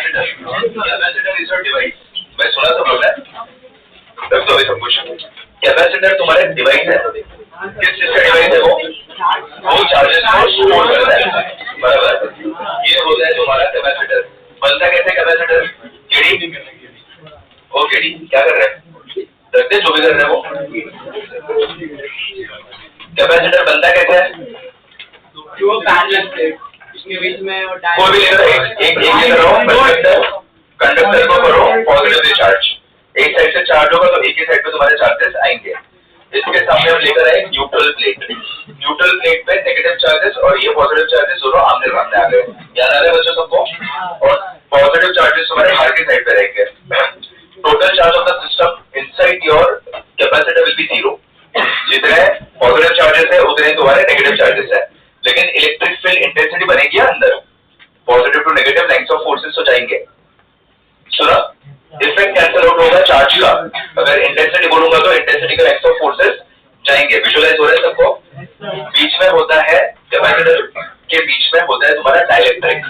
Capacitor is your device. मैं सुना सब लोग ने रख दो सब कुछ। कैपेसिटर तुम्हारा डिवाइस है, किस चीज का डिवाइस है वो चार्जेस को स्टोर करता है, बराबर। ये होता है तुम्हारा कैपेसिटर। बनता कैसे कैपेसिटर? केडी, ओ केडी क्या कर रहे हैं, रखते जो भी कर रहे हैं वो। कैपेसिटर बनता कैसे है? जो पैरेलल प्लेट इसके बीच में और कोई भी लेकर एक करो, कंडक्टर को करो पॉजिटिवली चार्ज, एक साइड से चार्ज होगा तो एक ही साइड पे तुम्हारे चार्जेस आएंगे। इसके सामने हम लेकर आए न्यूट्रल प्लेट। न्यूट्रल प्लेट पे नेगेटिव चार्जेस और ये पॉजिटिव चार्जेस दोनों आमने सामने आ गए। याद आ रहा है बच्चों सबको? और पॉजिटिव चार्जेस तुम्हारे बाहर की साइड पे रहेंगे। Total charge of the system inside your capacitor will be 0। जितने पॉजिटिव चार्जेस है उतने तुम्हारे नेगेटिव चार्जेस है, लेकिन इलेक्ट्रिक फील्ड इंटेंसिटी बनेगी अंदर, positive to negative lines of forces हो जाएंगे। सुना? इफेक्ट कैंसिल आउट होगा चार्ज का। अगर इंटेंसिटी बोलूंगा तो इंटेंसिटी का लाइंस ऑफ फोर्सेस जाएंगे। विजुअलाइज हो रहा है सबको? बीच में होता है कैपेसिटर के बीच में होता है तुम्हारा डाइलेक्ट्रिक।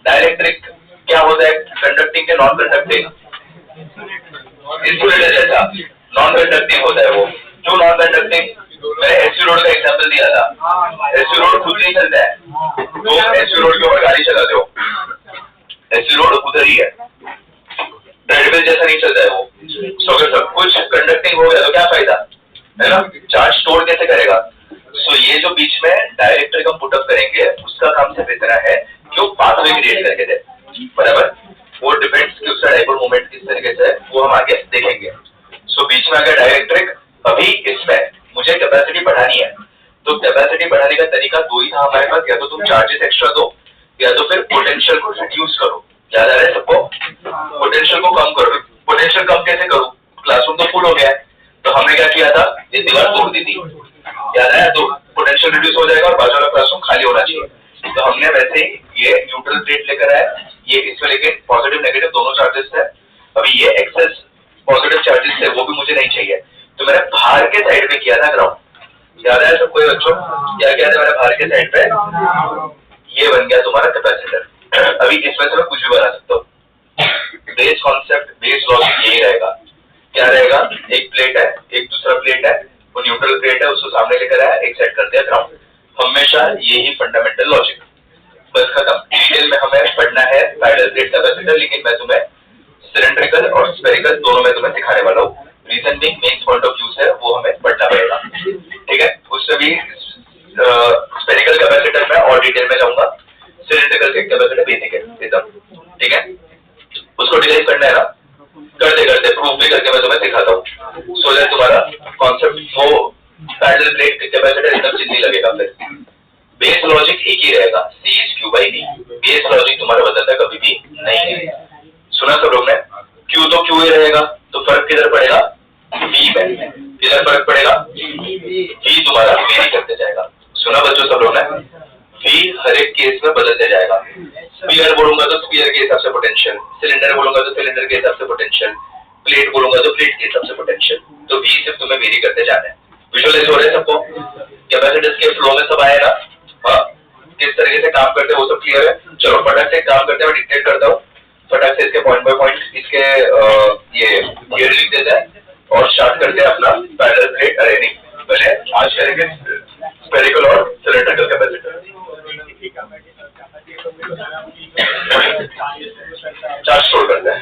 डाइलेक्ट्रिक क्या होता है? कंडक्टिंग के नॉन कंडक्टिंग, इंसुलेटर जैसा नॉन कंडक्टिंग होता है वो। जो नॉन कंडक्टिंग, मैंने एसयू रोड का एग्जांपल दिया था। एसयू रोड खुद नहीं चलता है, तो एसयू रोड के ऊपर गाड़ी चलाते हो, एसयू रोड उधर ही है, ट्रेडमिल जैसा नहीं चलता है वो। सो अगर सब कुछ कंडक्टिंग हो गया तो क्या फायदा है ना? चार्ज स्टोर कैसे करेगा? सो ये जो बीच में डायरेक्ट्रिक हम पुटअप करेंगे उसका काम सिर्फ इतना है कि वो पाथवे क्रिएट करके दे, बराबर। वो डिपेंड्स कि उसका डाइपोल मोमेंट किस तरीके से है वो हम आगे देखेंगे। सो बीच में अगर डायरेक्ट्रिक, अभी इसमें मुझे कैपेसिटी बढ़ानी है तो कैपेसिटी बढ़ाने का तरीका दो ही था हमारे पास, या तो तुम चार्जेस एक्स्ट्रा दो या तो फिर पोटेंशियल को रिड्यूस करो। याद आ रहा है सबको? पोटेंशियल को कम करो। पोटेंशियल कम कैसे करूं? क्लासरूम तो फुल हो गया है, तो हमने क्या किया था, ये दीवार तोड़ दी थी, याद है? तो पोटेंशियल रिड्यूस हो जाएगा और बाजू वाला क्लासरूम खाली होना चाहिए। तो हमने वैसे ये न्यूट्रल प्लेट लेकर आया, ये इसमें लेके पॉजिटिव नेगेटिव दोनों चार्जेस थे। अभी ये एक्सेस पॉजिटिव चार्जेस थे वो भी मुझे नहीं चाहिए, तो मैंने बाहर के साइड पे किया था ग्राउंड। याद है सबको बच्चों? क्या किया था मैंने बाहर के साइड पे? ये बन गया तुम्हारा कैपेसिटर। अभी इसमें से मैं कुछ भी बना सकता हूँ। बेस कॉन्सेप्ट, बेस लॉजिक यही रहेगा। क्या रहेगा? एक प्लेट है, एक दूसरा प्लेट है, वो न्यूट्रल प्लेट है, उसको सामने लेकर आया, एक सेट कर दिया ग्राउंड। हमेशा यही फंडामेंटल लॉजिक, बस खत्म। डिटेल में हमें पढ़ना है पैरेलल प्लेट कैपेसिटर, लेकिन मैं तुम्हें सिलेंड्रिकल और स्फेरिकल दोनों में तुम्हें सिखाने वाला हूँ। Reason being main point of view है वो हमें पढ़ना पड़ेगा, ठीक है? उससे भी स्फेरिकल कैपेसिटर में और डिटेल में जाऊंगा, सिलेंड्रिकल कैपेसिटर बेसिक है एकदम, ठीक है? उसको डिराइव करना है ना, करते करते प्रूफ भी करके मैं तुम्हें सिखाता हूँ, सो दैट तुम्हारा कॉन्सेप्ट वो पैरेलल प्लेट कैपेसिटर एकदम चिंती लगेगा। फिर बेस लॉजिक एक ही रहेगा, C is Q by D। Base logic तुम्हारा बदलता कभी भी नहीं है। सुना सब लोग ने? Q तो Q ही रहेगा, तो फर्क किधर पड़ेगा? V में। किधर फर्क पड़ेगा? V तुम्हारा वेरी करते जाएगा। सुना बच्चों सब लोग ने? V हर एक केस में बदलते जाएगा। स्फीयर बोलूंगा तो स्फीयर के हिसाब से पोटेंशियल, सिलेंडर बोलूंगा तो सिलेंडर के हिसाब से पोटेंशियल, प्लेट बोलूंगा तो प्लेट के हिसाब से पोटेंशियल। तो V सिर्फ तुम्हें वेरी करते जाना है। विजुअलाइज हो रहा है सबको? कैपेसिटर्स के फ्लो में सब आए ना? हाँ, किस तरीके से काम करते हैं वो सब क्लियर है? चलो फटाक से काम करते हैं, मैं डिक्टेट करता हूँ, फटाक से इसके पॉइंट बाय पॉइंट इसके ये थियरी लिख देते हैं और स्टार्ट करते हैं अपना पैरेलल प्लेट अरेंजिंग। पहले आज करेंगे स्फेरिकल और सिलेंड्रिकल कैपेसिटर। चार्ज स्टोर करते हैं,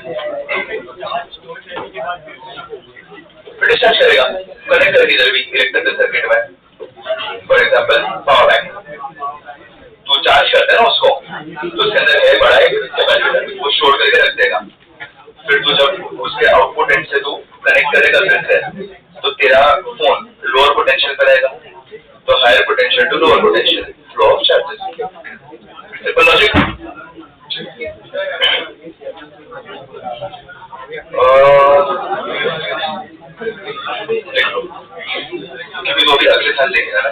फिर डिस्चार्ज करेगा, कनेक्ट करेगी इधर भी इलेक्ट्रिकल सर्किट में। फॉर एग्जांपल पावर बैंक, तू चार्ज करता है ना उसको, तो उसके अंदर है बड़ा एक कैपेसिटर, वो स्टोर करके रख देगा। फिर तू जब उसके आउटपुट एंड से तू कनेक्ट करेगा फिर से, तो तेरा फोन लोअर पोटेंशियल पर रहेगा, तो higher potential to lower potential, flow of charges. Simple logic. क्योंकि वो भी अगले साल लेंगे ना,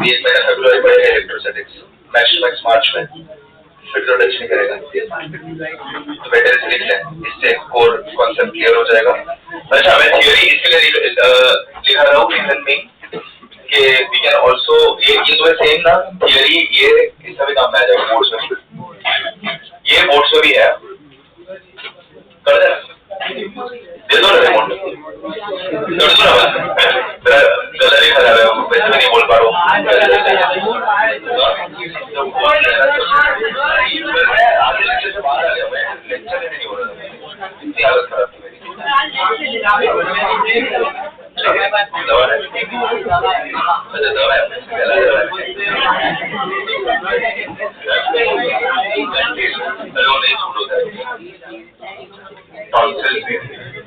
20 महीना फेब्रुआरी पढ़ेगा इलेक्ट्रोस्टैटिक्स, मैक्स टू मैक्स मार्च में, फिर तो टच नहीं करेगा। तो बेटर से लिख लें, इससे कोर कॉन्सेप्ट क्लियर हो जाएगा। अच्छा, मैं थियरी इसलिए लिखा रहा हूँ रीजन में कि वी कैन ऑल्सो, ये तो सेम ना थियरी, ये इसका भी काम में आ जाएगा बोर्ड्स में। ये रिमोट से भी है, कर देना, दे दो ना रिमोट, कर दो ना बस, मेरा गला भी खराब है, वैसे भी नहीं बोल पा रहा हूँ। आगे लेक्चर से बाहर आ गया, मैं लेक्चर नहीं हो रहा, इतनी हालत खराब थी मेरी। दवा है, अच्छा दवा है, गला दवा है, हेलो नहीं छूट होता है, टॉन्सिल भी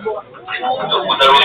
तो उधर वो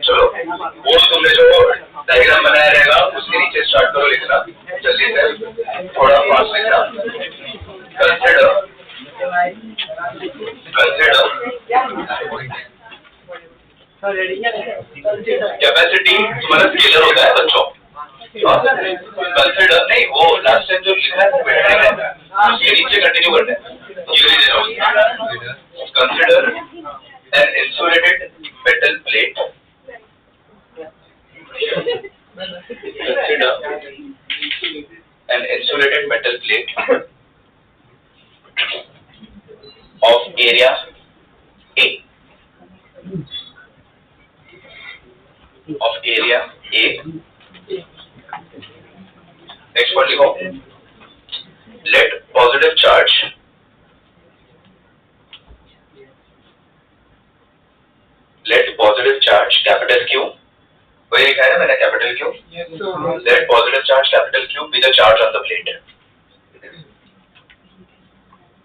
चलो वो तुमने जो डायग्राम बनाया रहेगा उसके नीचे स्टार्ट करो लिखना, जल्दी से, थोड़ा फास्ट लिखना। कंसिडर कैपेसिटी तुम्हारा स्केलर होता है बच्चों, कंसिडर नहीं, वो लास्ट टाइम जो लिखा है उसके नीचे कंटिन्यू करना है। Consider an insulated metal plate. Consider an insulated metal plate of area A. Of area A. Next one लिखो. Let positive charge capital Q, वही लिखा है ना मैंने capital Q. Let positive charge capital Q be the charge on the plate.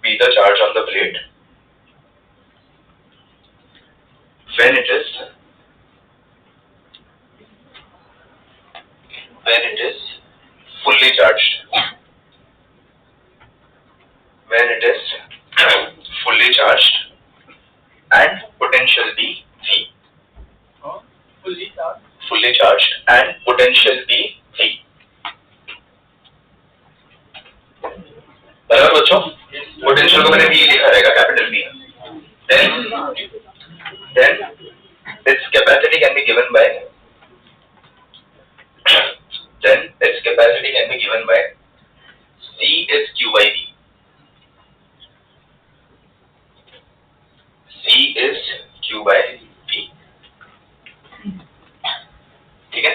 Be the charge on the plate when it is fully charged. When it is fully charged and potential be V. Fully charged and potential be V. बराबर बच्चों, potential को मैंने V लिखा रहेगा capital V. Then its capacity can be given by C is Q by V. C is Q by V. ठीक है,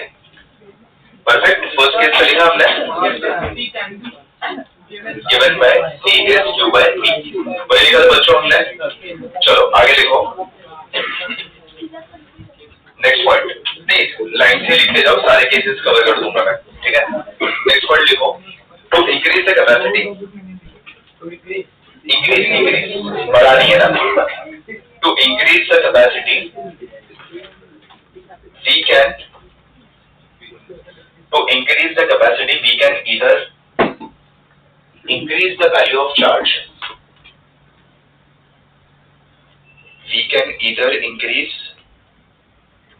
perfect. First case का लिखा हमने given by C is Q by V. वही लिखा बच्चों हमने. चलो आगे लिखो. नेक्स्ट पॉइंट नहीं, लाइन से लिखते जाओ, सारे केसेस कवर कर दूंगा मैं, ठीक है. नेक्स्ट पॉइंट लिखो. To increase the capacity, increase बढ़ा नहीं है ना. To increase the capacity we can either increase the value of charge. We can either increase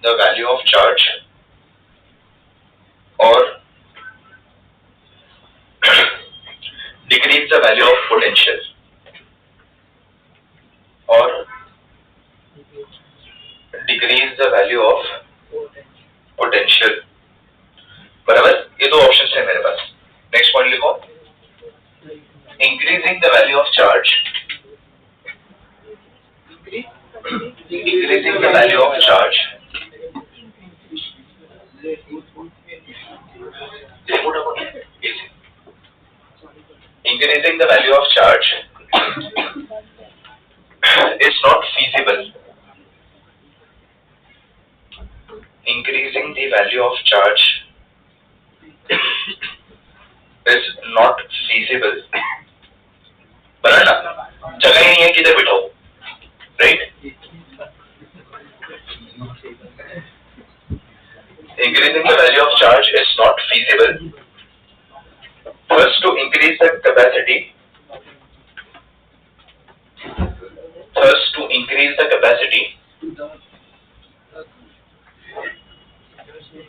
the value of charge or decrease the value of potential. Or decrease the value of potential. बराबर, ये दो options है मेरे पास. Next point लिखो. Increasing the value of charge. Increasing the value of charge. Increasing the value of charge is not feasible. Increasing the value of charge is not feasible. बराबर ना? किधर बिठाऊं, right? Increasing the value of charge is not feasible. First, to increase the capacity,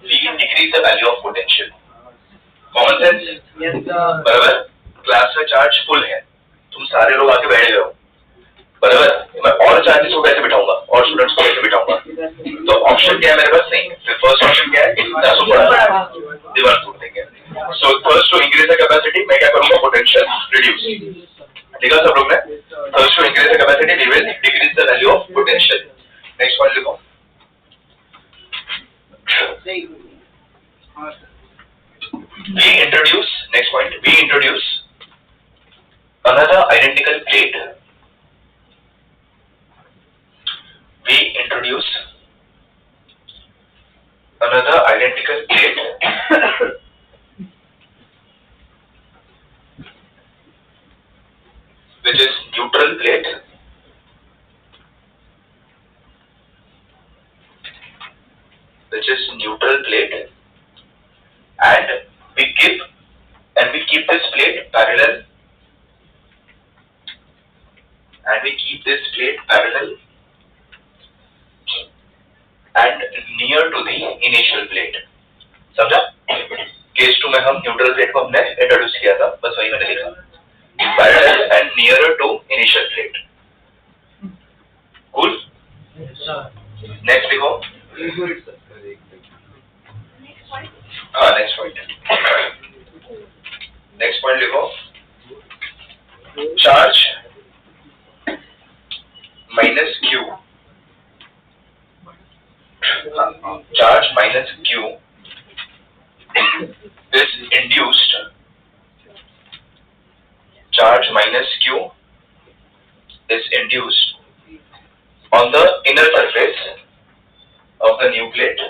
we decrease the value of potential. Common sense? Yes, sir. बराबर? Class में charge full है, तुम सारे लोग आके बैठ गए हो, बराबर? मैं और चार्जेस को कैसे बिठाऊंगा और स्टूडेंट्स को कैसे बिठाऊंगा? तो ऑप्शन क्या है मेरे पास? नहीं, फर्स्ट ऑप्शन क्या है? इतना सुपड़ा दीवार तोड़ देंगे. So first to increase the capacity मैं क्या करूंगा? Potential reduce. ठीक है सब लोग ने? First to increase the capacity we will decrease the value of potential. Next point लिखो. We introduce, next point, we introduce another identical plate. We introduce another identical plate which is neutral plate, and we keep this plate parallel, and near to the initial plate. समझा? Case 2 में हम neutral plate को हमने introduce किया था, बस वही मैंने लिखा. Parallel and nearer to initial plate. Cool? Next लिखो. हाँ next point. Next point लिखो. Charge minus Q. Charge minus Q is induced. Charge minus Q is induced on the inner surface of the new plate.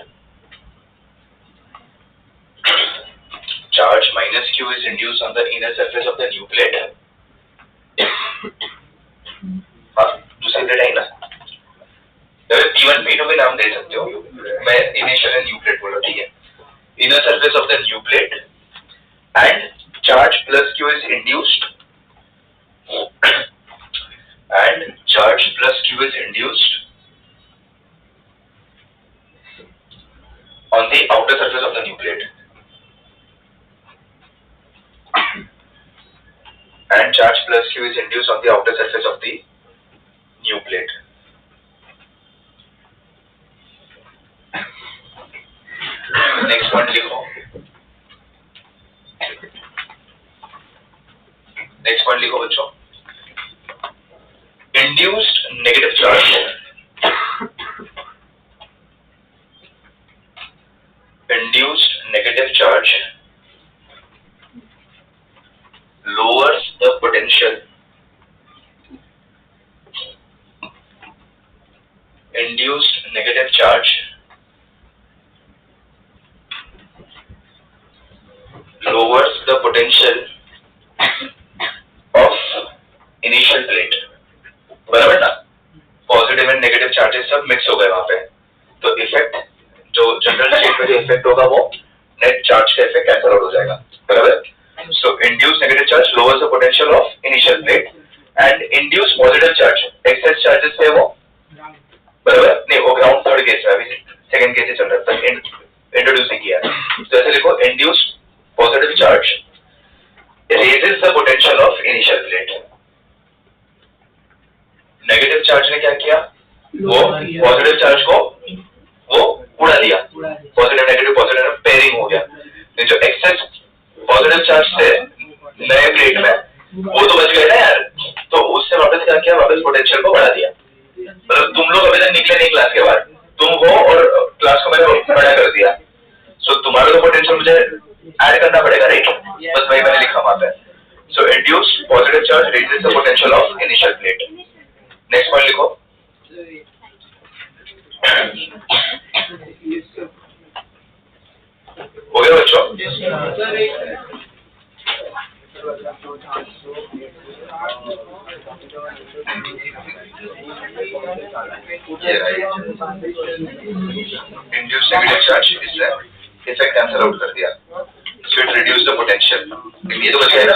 Charge minus Q is induced on the inner surface of the new plate. हाँ दूसरी plate है ना? P1 P2 में नाम दे सकते हो. मैं initial and new plate बोल रहा हूँ, ठीक है? Inner surface of the new plate and charge plus Q is induced. And charge plus Q is induced on the outer surface of the new plate. And charge plus Q is induced on the outer surface of the new plate. Next one लिखो. Next one लिखो बच्चों. Induced negative charge. Induced negative charge lowers the potential. Induced negative charge lowers the potential of initial plate. बराबर ना? Positive and negative charges सब mix हो गए वहां पे, तो इफेक्ट जो जनरल स्टेट में जो इफेक्ट होगा वो नेट चार्ज का इफेक्ट कैंसल आउट हो जाएगा. बराबर? So induce negative charge lowers the potential of initial plate and induce positive charge excess charges थे वो. बराबर? नहीं वो ग्राउंड थर्ड केस है, अभी सेकंड केस चल रहा है, इंट्रोड्यूस नहीं किया. तो ऐसे लिखो induce positive charge raises the potential of initial plate. Negative charge ने क्या किया? वो positive charge को वो उड़ा दिया. Positive negative pairing हो गया. जो excess positive charge थे नए प्लेट में वो तो बच गए ना यार, तो उससे वापस क्या किया? वापस पोटेंशियल को बढ़ा दिया. मतलब तुम लोग अभी तक निकले नहीं क्लास के बाद, तुम हो और क्लास को मैंने बड़ा कर दिया. सो तुम्हारा तो पोटेंशियल मुझे ऐड करना पड़ेगा, राइट? बस वही मैंने लिखा वहां पे. So induced positive charge raises the potential of initial plate. Next point लिखो. हो गया बच्चों? ये इंड्यूस नेगेटिव चार्ज इससे इफेक्ट कैंसिल आउट कर दिया, so it reduce the potential. ये तो बच गया ना,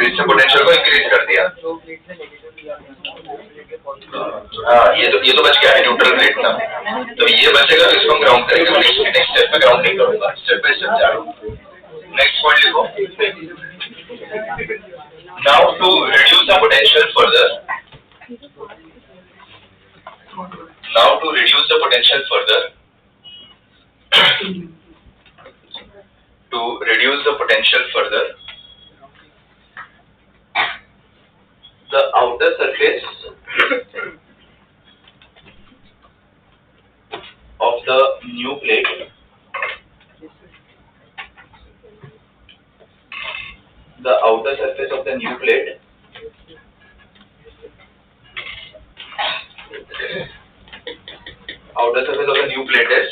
इससे पोटेंशियल को इंक्रीज कर दिया। हाँ, ये तो बच गया है न्यूट्रल प्लेट का। तो ये बचेगा तो इसको हम ग्राउंड करेंगे। नेक्स्ट स्टेप में ग्राउंडिंग करूंगा, स्टेप बाय स्टेप जा रहा हूँ। नेक्स्ट पॉइंट लिखो। Now to reduce the potential further, now to reduce the potential further, to reduce the potential further, the outer surface of the new plate outer surface of the new plate outer surface of the new plate is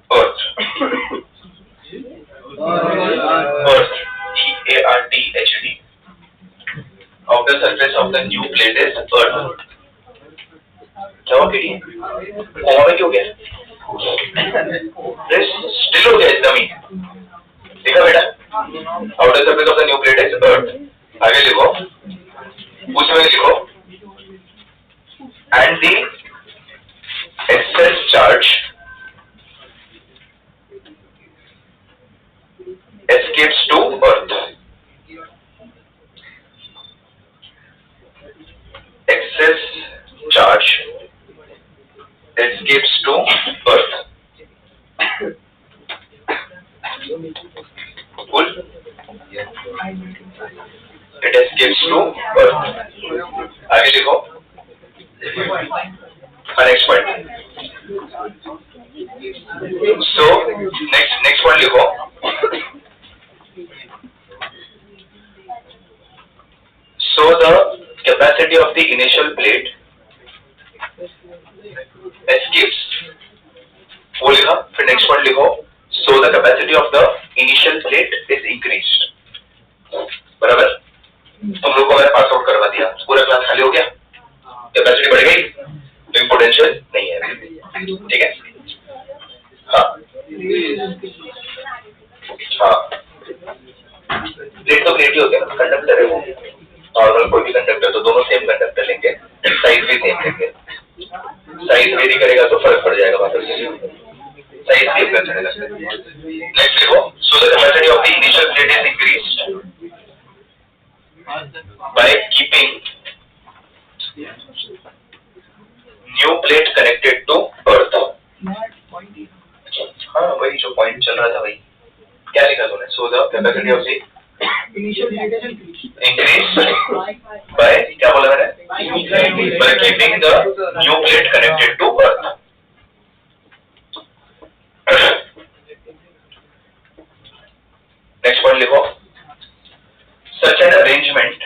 earth. Earth, EARTHD. Outer surface of the new plate is earth. क्या हुआ किडी? Coma में क्यों गया? Still हो गया एकदम ही। देखा बेटा? Outer surface of the new plate is earth. आगे लिखो, उसमें लिखो, and the excess charge escapes to earth. Excess charge escapes to earth. Cool? It escapes to earth. आगे लिखो, next point. So next one लिखो, so the capacity of the initial plate escapes, वो लिखा। फिर next one लिखो, so the capacity of the initial plate is increased। बराबर? तुम लोग को मैंने पास आउट करवा दिया, पूरा क्लास खाली हो गया, कैपेसिटी बढ़ गई, लेकिन पोटेंशियल नहीं है। ठीक है? हाँ हाँ, प्लेट तो प्लेट ही होती है ना, कंडक्टर है वो, नॉर्मल कोई भी कंडक्टर, तो दोनों सेम कंडक्टर लेंगे, साइज भी सेम लेंगे। साइज वेरी करेगा तो फर्क पड़ जाएगा, वापस साइज सेम कर चढ़ेगा। नेक्स्ट देखो, so the capacity of the initial plate is increased by keeping new plate connected to earth। हाँ, वही जो पॉइंट चल रहा था, वही क्या लिखा तूने? So the capacity of the increase by, क्या बोला मैंने? By keeping the new plate connected to earth। Next point लिखो, such an arrangement